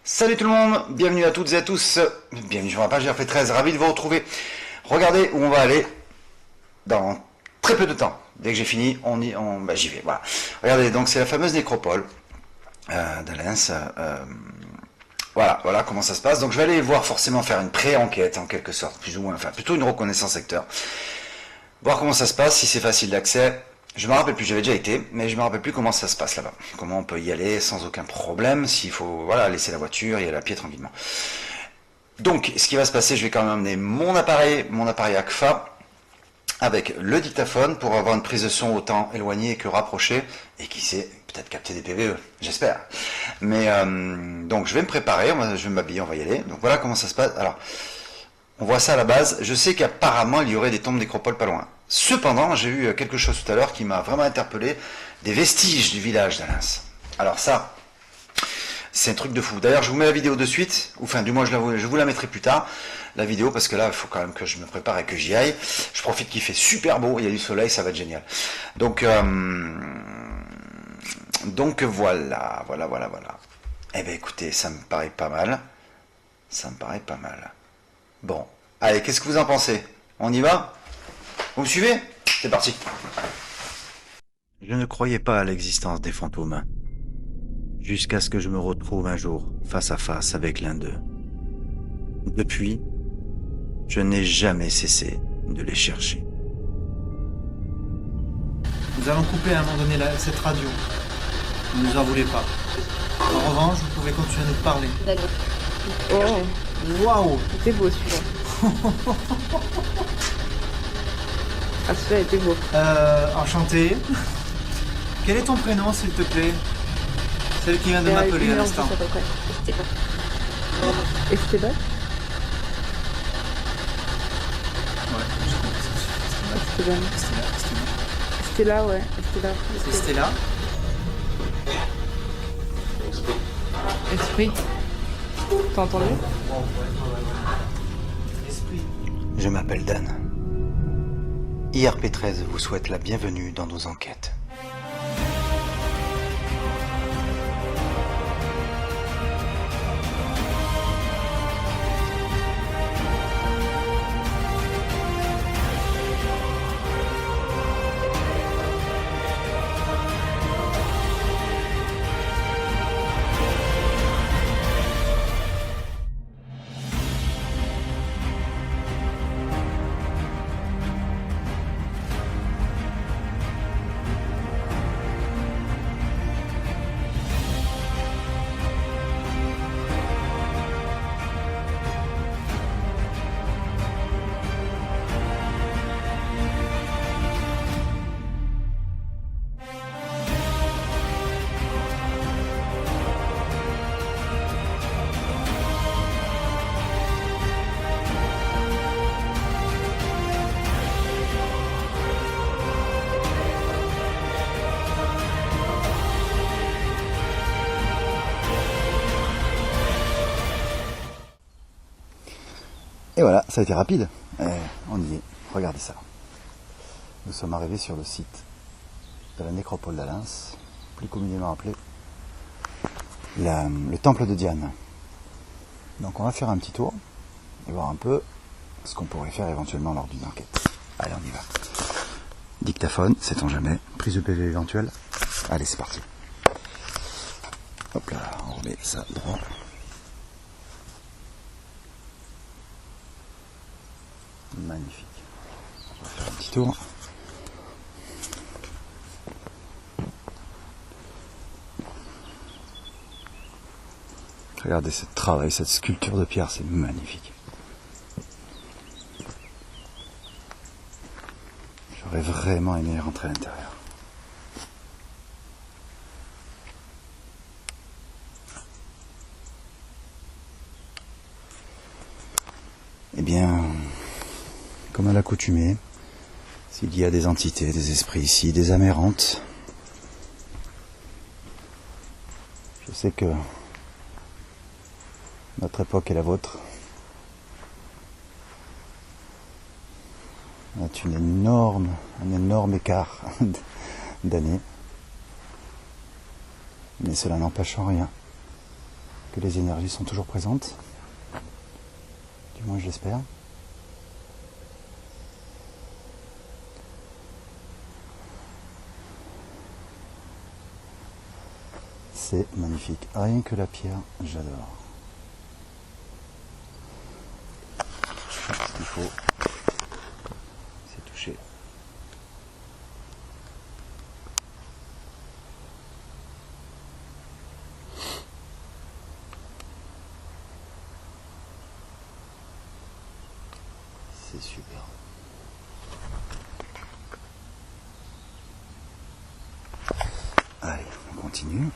Salut tout le monde, bienvenue à toutes et à tous, bienvenue sur ma page RP13, ravi de vous retrouver. Regardez où on va aller dans très peu de temps. Dès que j'ai fini, j'y vais. Voilà. Regardez, donc c'est la fameuse nécropole d'Alens. Voilà comment ça se passe. Donc je vais aller voir forcément faire une pré-enquête en quelque sorte, plus ou moins, enfin plutôt une reconnaissance secteur. Voir comment ça se passe, si c'est facile d'accès. Je me rappelle plus, j'avais déjà été, mais je me rappelle plus comment ça se passe là-bas. Comment on peut y aller sans aucun problème, s'il faut laisser la voiture et aller à pied tranquillement. Donc, ce qui va se passer, je vais quand même amener mon appareil ACFA, avec le dictaphone, pour avoir une prise de son autant éloignée que rapprochée, et qui sait, peut-être capter des PVE, j'espère. Mais, donc je vais me préparer, je vais m'habiller, on va y aller. Donc voilà comment ça se passe. Alors, on voit ça à la base. Je sais qu'apparemment, il y aurait des tombes nécropoles pas loin. Cependant, j'ai eu quelque chose tout à l'heure qui m'a vraiment interpellé, des vestiges du village d'Alens. Alors ça, c'est un truc de fou. D'ailleurs, je vous mets la vidéo de suite, ou enfin du moins je vous la mettrai plus tard, la vidéo, parce que là, il faut quand même que je me prépare et que j'y aille. Je profite qu'il fait super beau, il y a du soleil, ça va être génial. Donc voilà. Eh bien écoutez, ça me paraît pas mal. Bon, allez, qu'est-ce que vous en pensez? On y va? Vous me suivez? C'est parti. Je ne croyais pas à l'existence des fantômes, jusqu'à ce que je me retrouve un jour face à face avec l'un d'eux. Depuis, je n'ai jamais cessé de les chercher. Nous allons couper à un moment donné cette radio. Ne nous en voulez pas. En revanche, vous pouvez continuer à nous parler. D'accord. Oh, Waouh! c'était beau celui-là. Ah, celui-là était beau. Enchanté. Quel est ton prénom, s'il te plaît? Celle qui vient de m'appeler à l'instant. Esteban. Esteban? Ouais, j'ai compris. Esteban. Stella, ouais. Stella. C'est Stella. Esprit. T'as entendu? Esprit. Je m'appelle Dan. IRP13 vous souhaite la bienvenue dans nos enquêtes. Et voilà, ça a été rapide. On y est. Regardez ça. Nous sommes arrivés sur le site de la nécropole d'Alens, plus communément appelé le temple de Diane. Donc on va faire un petit tour et voir un peu ce qu'on pourrait faire éventuellement lors d'une enquête. Allez, on y va. Dictaphone, sait-on jamais. Prise de PV éventuelle. Allez, c'est parti. Hop là, on remet ça droit. Magnifique. On va faire un petit tour. Regardez ce travail, cette sculpture de pierre, c'est magnifique. J'aurais vraiment aimé rentrer à l'intérieur. Eh bien, comme à l'accoutumée, s'il y a des entités, des esprits ici, des âmes errantes, je sais que notre époque et la vôtre ont un énorme écart d'années, mais cela n'empêche en rien que les énergies sont toujours présentes. Du moins je l'espère. C'est magnifique. Rien que la pierre, j'adore. Ce qu'il faut, c'est toucher. C'est super. Allez, on continue.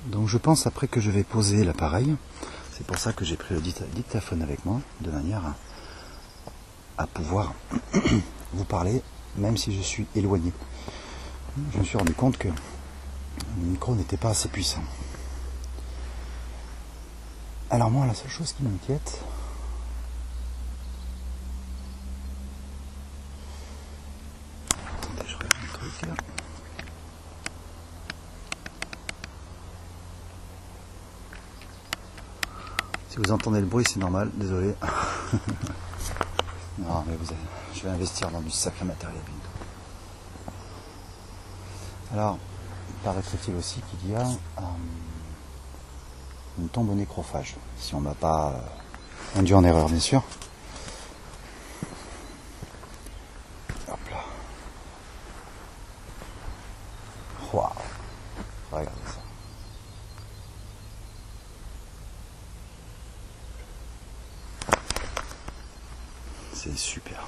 Donc je pense après que je vais poser l'appareil. C'est pour ça que j'ai pris le dictaphone avec moi, de manière à pouvoir vous parler, même si je suis éloigné. Je me suis rendu compte que le micro n'était pas assez puissant. Alors moi, la seule chose qui m'inquiète, attendez, je regarde un truc là. Si vous entendez le bruit, c'est normal, désolé. Non, mais je vais investir dans du sacré matériel bientôt. Alors, paraîtrait-il aussi qu'il y a une tombe nécrophage, si on ne m'a pas induit en erreur, bien sûr. Hop là. Waouh. Regardez ça. C'est super.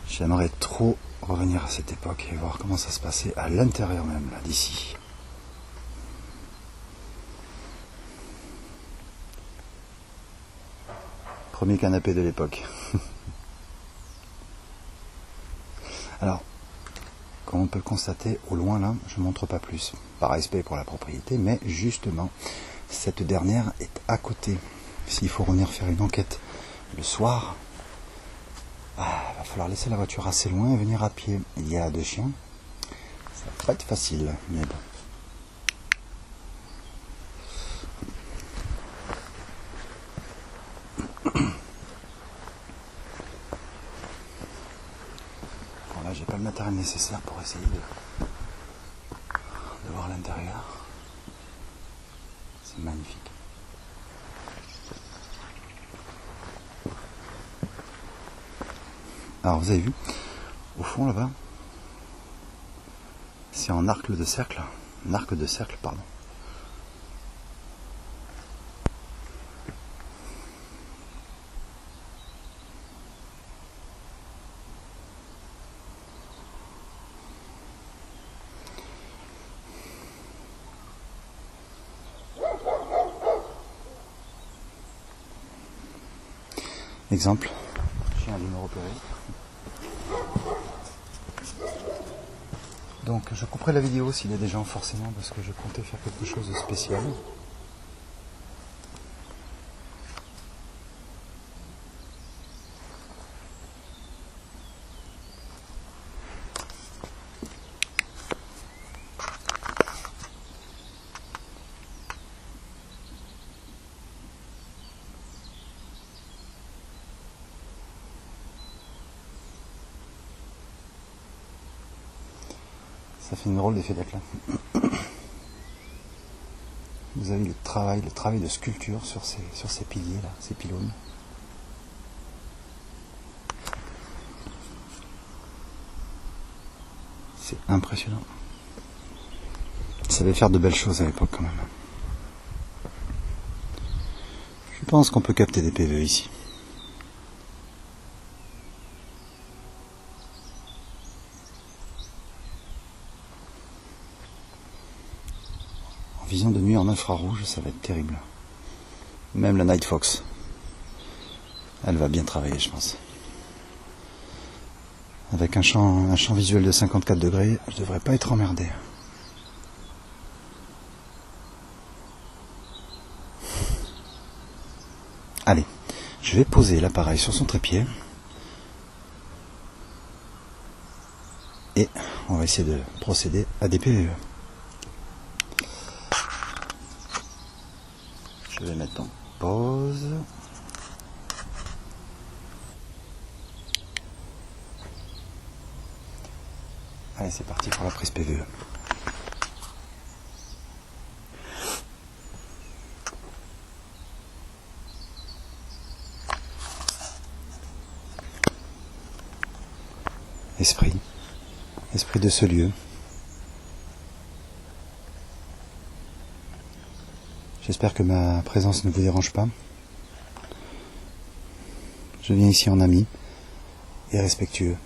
J'aimerais trop revenir à cette époque et voir comment ça se passait à l'intérieur même, là, d'ici. Premier canapé de l'époque. Alors, comme on peut le constater, au loin là, je ne montre pas plus, par respect pour la propriété, mais justement, cette dernière est à côté. S'il faut revenir faire une enquête le soir, va falloir laisser la voiture assez loin et venir à pied. Il y a 2 chiens, ça va pas être facile, mais bon. Bon là, j'ai pas le matériel nécessaire pour essayer de voir l'intérieur. C'est magnifique. Alors vous avez vu, au fond là-bas, c'est en arc de cercle, pardon. Exemple, chien vient me repérer. Donc je couperai la vidéo s'il y a des gens forcément parce que je comptais faire quelque chose de spécial. Ça fait une drôle d'effet d'être là. Vous avez le travail de sculpture sur ces piliers là, ces pylônes. C'est impressionnant. Ça savait faire de belles choses à l'époque quand même. Je pense qu'on peut capter des PVE ici. Vision de nuit en infrarouge, ça va être terrible. Même la Night Fox, elle va bien travailler, je pense. Avec un champ visuel de 54 degrés, je devrais pas être emmerdé. Allez, je vais poser l'appareil sur son trépied. Et on va essayer de procéder à des PVE. Je vais mettre en pause. Allez, c'est parti pour la prise PVE. Esprit de ce lieu. J'espère que ma présence ne vous dérange pas. Je viens ici en ami et respectueux.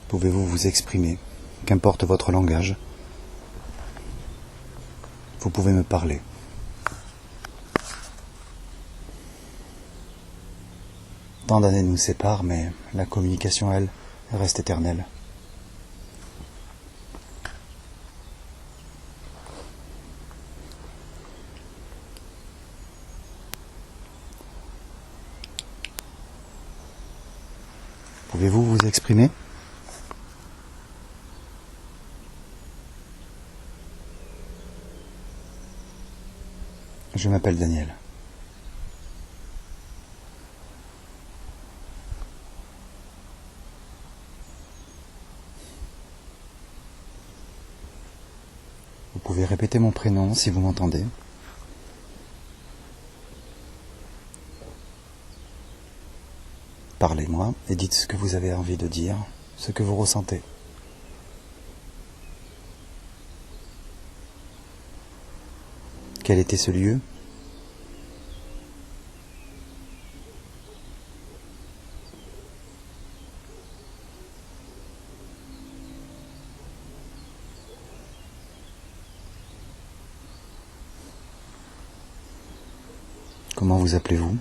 Pouvez-vous vous exprimer, qu'importe votre langage. Vous pouvez me parler. Tant d'années nous séparent, mais la communication, elle, reste éternelle. Pouvez-vous vous exprimer ? Je m'appelle Daniel. Vous pouvez répéter mon prénom si vous m'entendez. Parlez-moi et dites ce que vous avez envie de dire, ce que vous ressentez. Quel était ce lieu ? Comment vous appelez-vous ?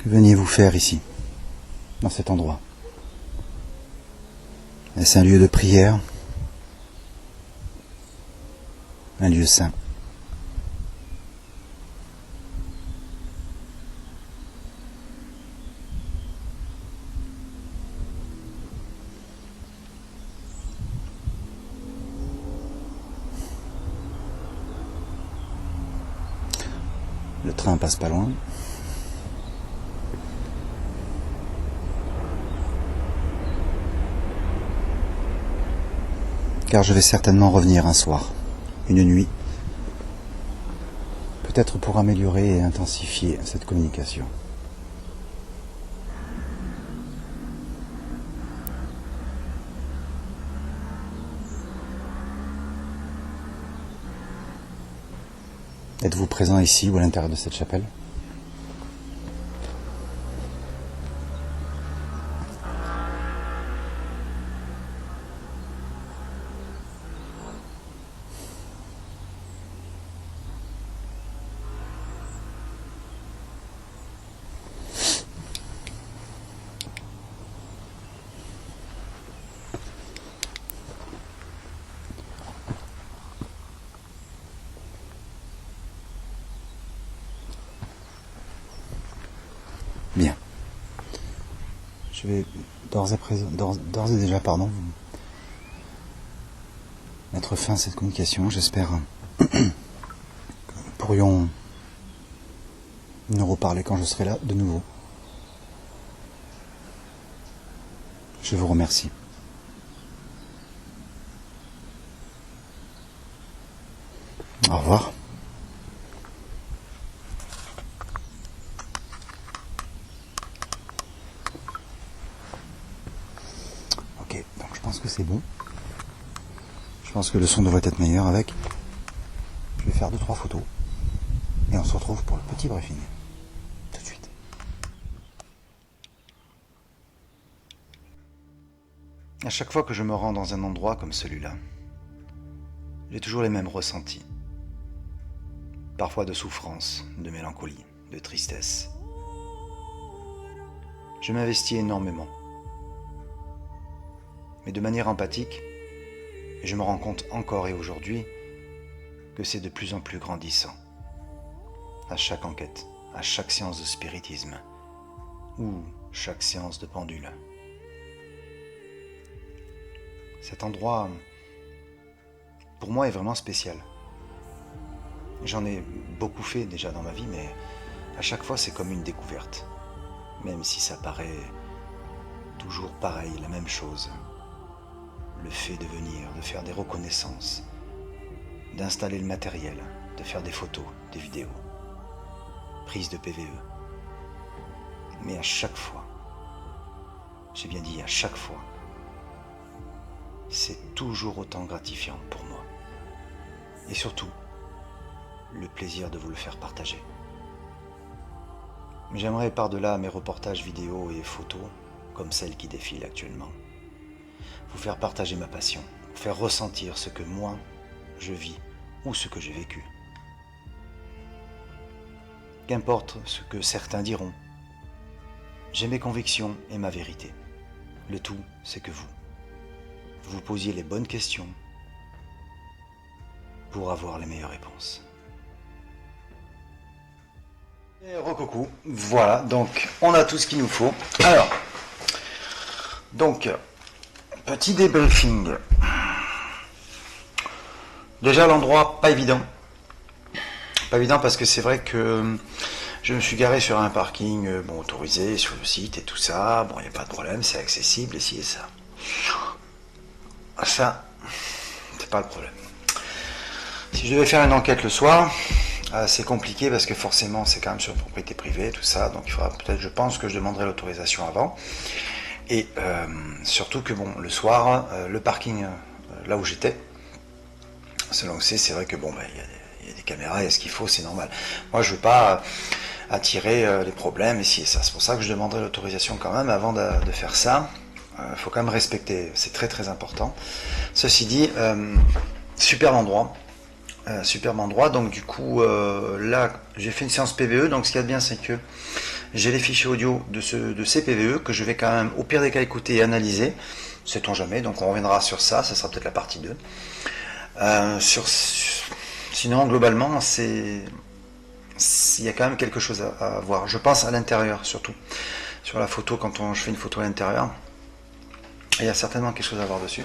Que veniez-vous faire ici, dans cet endroit ? Est-ce un lieu de prière ? Un lieu saint ? Le train passe pas loin. Car je vais certainement revenir un soir, une nuit, peut-être pour améliorer et intensifier cette communication. Êtes-vous présent ici ou à l'intérieur de cette chapelle ? Bien. Je vais d'ores et déjà, mettre fin à cette communication. J'espère que nous pourrions nous reparler quand je serai là de nouveau. Je vous remercie. Au revoir. Ok, donc je pense que c'est bon. Je pense que le son devrait être meilleur avec. Je vais faire faire 2-3 photos. Et on se retrouve pour le petit briefing. Tout de suite. À chaque fois que je me rends dans un endroit comme celui-là, j'ai toujours les mêmes ressentis. Parfois de souffrance, de mélancolie, de tristesse. Je m'investis énormément. Mais de manière empathique, et je me rends compte encore et aujourd'hui que c'est de plus en plus grandissant. À chaque enquête, à chaque séance de spiritisme, ou chaque séance de pendule. Cet endroit, pour moi, est vraiment spécial. J'en ai beaucoup fait déjà dans ma vie, mais à chaque fois, c'est comme une découverte. Même si ça paraît toujours pareil, la même chose. Le fait de venir, de faire des reconnaissances, d'installer le matériel, de faire des photos, des vidéos, prise de PVE. Mais à chaque fois, j'ai bien dit à chaque fois, c'est toujours autant gratifiant pour moi. Et surtout, le plaisir de vous le faire partager. Mais j'aimerais par-delà mes reportages vidéo et photos, comme celles qui défilent actuellement, vous faire partager ma passion, vous faire ressentir ce que moi, je vis ou ce que j'ai vécu. Qu'importe ce que certains diront, j'ai mes convictions et ma vérité. Le tout, c'est que vous posiez les bonnes questions pour avoir les meilleures réponses. Et recoucou, voilà, donc on a tout ce qu'il nous faut. Alors, donc, petit débriefing. Déjà l'endroit, pas évident. Pas évident parce que c'est vrai que je me suis garé sur un parking autorisé sur le site et tout ça. Bon, il n'y a pas de problème, c'est accessible, ici et ça. Ça, c'est pas le problème. Si je devais faire une enquête le soir, c'est compliqué parce que forcément c'est quand même sur une propriété privée, tout ça, donc il faudra peut-être, je pense que je demanderai l'autorisation avant. Et surtout que bon, le soir, le parking là où j'étais, selon que c'est vrai que bon, il y a des caméras, il y a ce qu'il faut, c'est normal. Moi je veux pas attirer les problèmes ici et ça, c'est pour ça que je demanderai l'autorisation quand même avant de faire ça. Faut quand même respecter, c'est très très important. Ceci dit, superbe endroit. Superbe endroit, donc du coup là j'ai fait une séance PVE, donc ce qu'il y a de bien c'est que j'ai les fichiers audio de ces PVE que je vais quand même au pire des cas écouter et analyser, sait-on jamais, donc on reviendra sur ça, ça sera peut-être la partie 2. Sinon globalement il y a quand même quelque chose à voir, je pense à l'intérieur surtout, sur la photo quand je fais une photo à l'intérieur, il y a certainement quelque chose à voir dessus.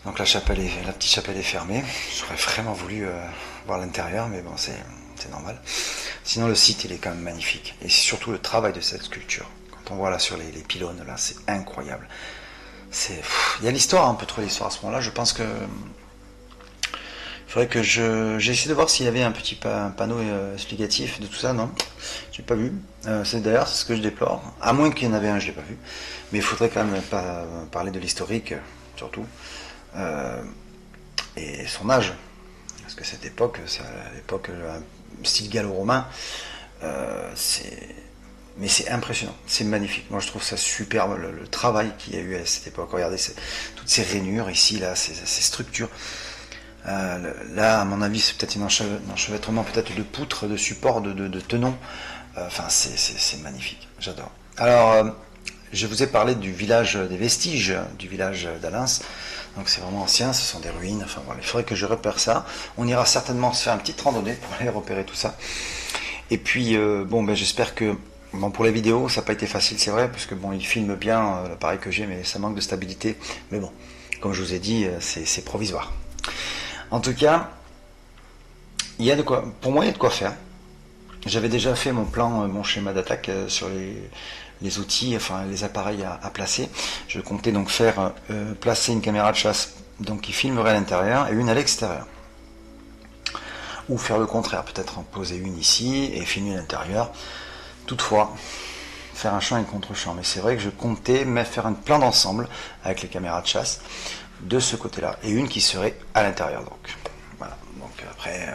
Donc la petite chapelle est fermée. J'aurais vraiment voulu voir l'intérieur, mais bon, c'est normal. Sinon le site il est quand même magnifique. Et surtout le travail de cette sculpture. Quand on voit là sur les pylônes, là, c'est incroyable. Il y a l'histoire, un peu trop l'histoire à ce moment-là. Je pense que il faudrait que j'ai essayé de voir s'il y avait un petit panneau explicatif de tout ça, non, j'ai pas vu. C'est d'ailleurs ce que je déplore. À moins qu'il y en avait un, je l'ai pas vu. Mais il faudrait quand même pas parler de l'historique, surtout. Et son âge, parce que cette époque, c'est à l'époque style gallo-romain, mais c'est impressionnant, c'est magnifique. Moi je trouve ça superbe, le travail qu'il y a eu à cette époque. Regardez toutes ces rainures ici, là, ces structures. Là, à mon avis, c'est peut-être un enchevêtrement peut-être de poutres, de supports, de tenons. Enfin, c'est magnifique, j'adore. Alors, je vous ai parlé du village, des vestiges du village d'Alens. Donc c'est vraiment ancien, ce sont des ruines, enfin voilà, il faudrait que je repère ça. On ira certainement se faire une petite randonnée pour aller repérer tout ça. Et puis j'espère que pour les vidéos, ça n'a pas été facile, c'est vrai, parce que il filme bien l'appareil que j'ai, mais ça manque de stabilité. Mais bon, comme je vous ai dit, c'est provisoire. En tout cas, il y a de quoi, pour moi il y a de quoi faire. J'avais déjà fait mon plan, mon schéma d'attaque sur les outils, enfin les appareils à placer. Je comptais donc faire placer une caméra de chasse donc qui filmerait à l'intérieur et une à l'extérieur. Ou faire le contraire, peut-être en poser une ici et filmer à l'intérieur. Toutefois, faire un champ et un contre-champ. Mais c'est vrai que je comptais faire un plan d'ensemble avec les caméras de chasse de ce côté-là et une qui serait à l'intérieur. Donc voilà. Donc Donc après,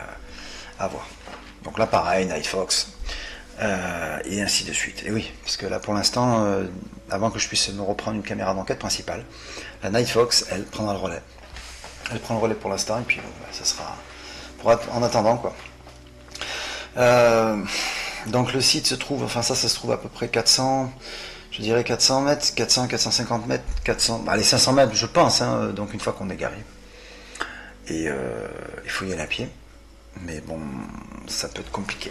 à voir. Donc là pareil, Night Fox, et ainsi de suite. Et oui, parce que là pour l'instant, avant que je puisse me reprendre une caméra d'enquête principale, la Night Fox, elle prendra le relais. Elle prend le relais pour l'instant, et puis ça sera en attendant quoi. Donc le site se trouve, enfin ça se trouve à peu près 400, je dirais 400 mètres, 400, 450 mètres, 400, allez 500 mètres je pense, hein, donc une fois qu'on est garé. Et il faut y aller à pied, mais bon, ça peut être compliqué.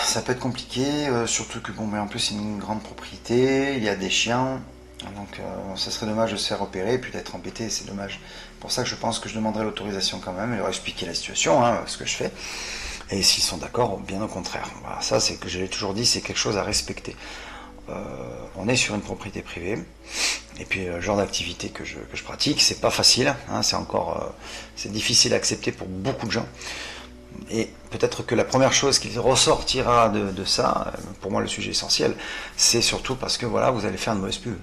Ça peut être compliqué, surtout que bon, mais en plus c'est une grande propriété, il y a des chiens, donc ça serait dommage de se faire repérer et puis d'être embêté, c'est dommage. C'est pour ça que je pense que je demanderai l'autorisation quand même et leur expliquer la situation, hein, ce que je fais. Et s'ils sont d'accord, bien au contraire. Voilà, ça, c'est que je l'ai toujours dit, c'est quelque chose à respecter. On est sur une propriété privée, et puis le genre d'activité que je pratique, c'est pas facile, hein, c'est difficile à accepter pour beaucoup de gens. Et peut-être que la première chose qui ressortira de ça, pour moi le sujet essentiel, c'est surtout parce que voilà, vous allez faire une mauvaise pub.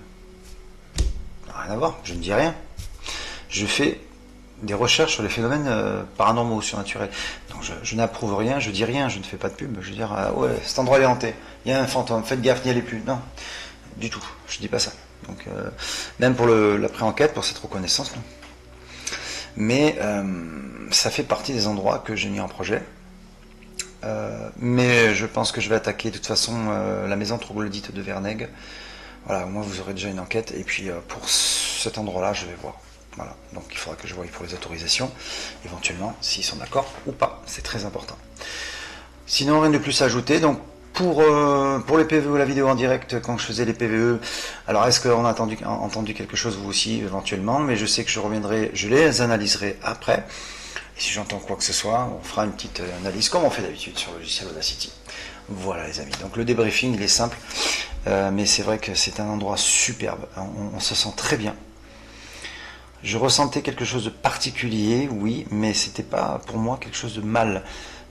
Rien à voir, je ne dis rien. Je fais des recherches sur les phénomènes paranormaux, surnaturels. Donc je n'approuve rien, je dis rien, je ne fais pas de pub. Je veux dire, ouais, cet endroit est hanté, il y a un fantôme, faites gaffe, n'y allez plus. Non, du tout, je dis pas ça. Donc même pour la pré-enquête, pour cette reconnaissance, non. Mais ça fait partie des endroits que j'ai mis en projet. Mais je pense que je vais attaquer de toute façon la maison troglodyte de Vernègue. Voilà, au moins vous aurez déjà une enquête. Et puis pour cet endroit-là, je vais voir. Voilà, donc il faudra que je voie pour les autorisations, éventuellement, s'ils sont d'accord ou pas. C'est très important. Sinon, rien de plus à ajouter. Donc pour les PVE, la vidéo en direct, quand je faisais les PVE, alors est-ce qu'on a entendu quelque chose vous aussi éventuellement, mais je sais que je reviendrai, je les analyserai après, et si j'entends quoi que ce soit, on fera une petite analyse comme on fait d'habitude sur le logiciel Audacity. Voilà les amis, donc le débriefing il est simple, mais c'est vrai que c'est un endroit superbe, on se sent très bien. Je ressentais quelque chose de particulier, oui, mais c'était pas pour moi quelque chose de mal.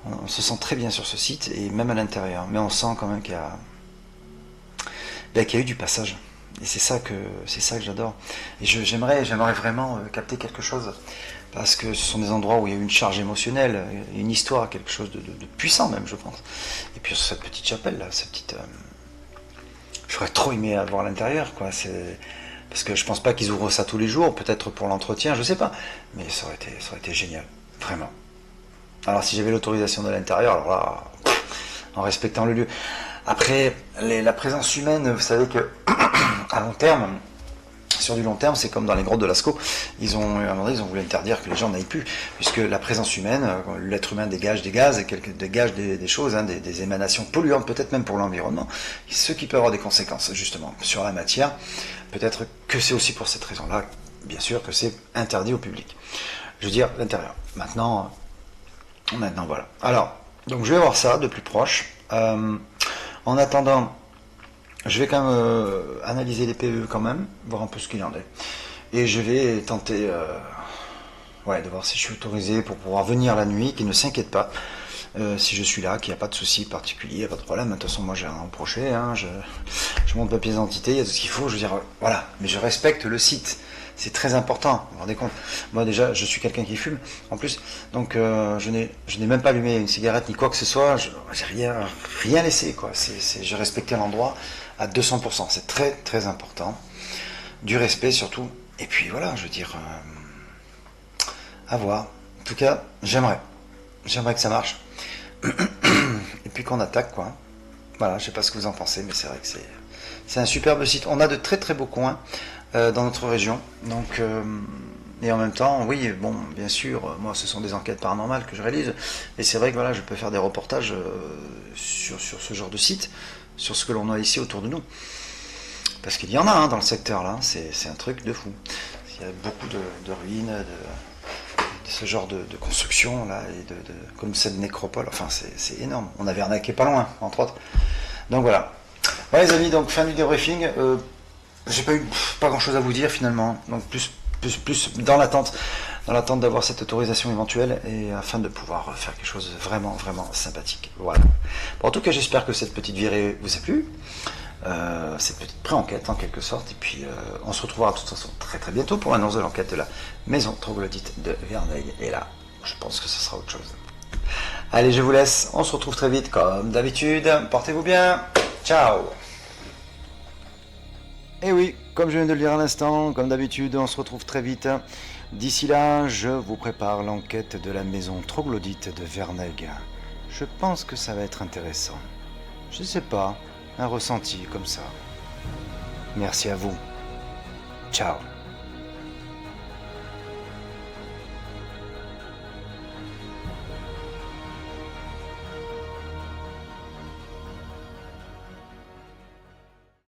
On se sent très bien sur ce site, et même à l'intérieur. Mais on sent quand même qu'il y a eu du passage. Et c'est ça que j'adore. Et j'aimerais vraiment capter quelque chose. Parce que ce sont des endroits où il y a eu une charge émotionnelle, une histoire, quelque chose de puissant même, je pense. Et puis sur cette petite chapelle, là, j'aurais trop aimé avoir à l'intérieur, quoi. Parce que je pense pas qu'ils ouvrent ça tous les jours, peut-être pour l'entretien, je sais pas. Mais ça aurait été génial, vraiment. Alors si j'avais l'autorisation de l'intérieur, alors là, en respectant le lieu. Après, la présence humaine, vous savez que à long terme, sur du long terme, c'est comme dans les grottes de Lascaux, à un moment donné, ils ont voulu interdire que les gens n'aillent plus, puisque la présence humaine, l'être humain dégage des gaz, dégage des choses, hein, des émanations polluantes, peut-être même pour l'environnement, ce qui peut avoir des conséquences justement sur la matière. Peut-être que c'est aussi pour cette raison-là, bien sûr, que c'est interdit au public. Je veux dire, l'intérieur. Maintenant voilà. Alors, donc je vais voir ça de plus proche. En attendant, je vais quand même analyser les PVE quand même, voir un peu ce qu'il en est. Et je vais tenter de voir si je suis autorisé pour pouvoir venir la nuit, qu'ils ne s'inquiètent pas. Si je suis là, qu'il n'y a pas de souci particulier, il n'y a pas de problème. De toute façon, moi j'ai rien à reprocher, hein, je monte ma pièce d'identité, il y a tout ce qu'il faut, je veux dire, voilà. Mais je respecte le site. C'est très important, vous vous rendez compte. Moi déjà, je suis quelqu'un qui fume, en plus, donc je n'ai même pas allumé une cigarette ni quoi que ce soit, j'ai rien laissé, quoi. J'ai respecté l'endroit à 200%, c'est très très important. Du respect surtout, et puis voilà, je veux dire, à voir. En tout cas, j'aimerais que ça marche. Et puis qu'on attaque, quoi. Voilà, je sais pas ce que vous en pensez, mais c'est vrai que c'est un superbe site. On a de très très beaux coins dans notre région, donc et en même temps, oui, bon, bien sûr, moi ce sont des enquêtes paranormales que je réalise, et c'est vrai que voilà, je peux faire des reportages sur ce genre de site, sur ce que l'on a ici autour de nous, parce qu'il y en a dans le secteur là, c'est un truc de fou. Il y a beaucoup de ruines, de ce genre de construction là, et comme cette nécropole, enfin c'est énorme. On avait arnaqué pas loin, entre autres. Donc voilà. Voilà les amis, donc fin du débriefing. J'ai pas grand chose à vous dire finalement, donc plus dans l'attente d'avoir cette autorisation éventuelle, et afin de pouvoir faire quelque chose de vraiment sympathique. Voilà. Bon, en tout cas, j'espère que cette petite virée vous a plu. cette petite pré-enquête en quelque sorte. Et puis on se retrouvera de toute façon très très bientôt pour l'annonce de l'enquête de la maison troglodyte de Verneuil. Et là, je pense que ce sera autre chose. Allez, je vous laisse. On se retrouve très vite comme d'habitude. Portez-vous bien. Ciao. Et oui, comme je viens de le dire à l'instant, comme d'habitude, on se retrouve très vite. D'ici là, je vous prépare l'enquête de la maison troglodyte de Verneuil. Je pense que ça va être intéressant. Je sais pas, un ressenti comme ça. Merci à vous. Ciao.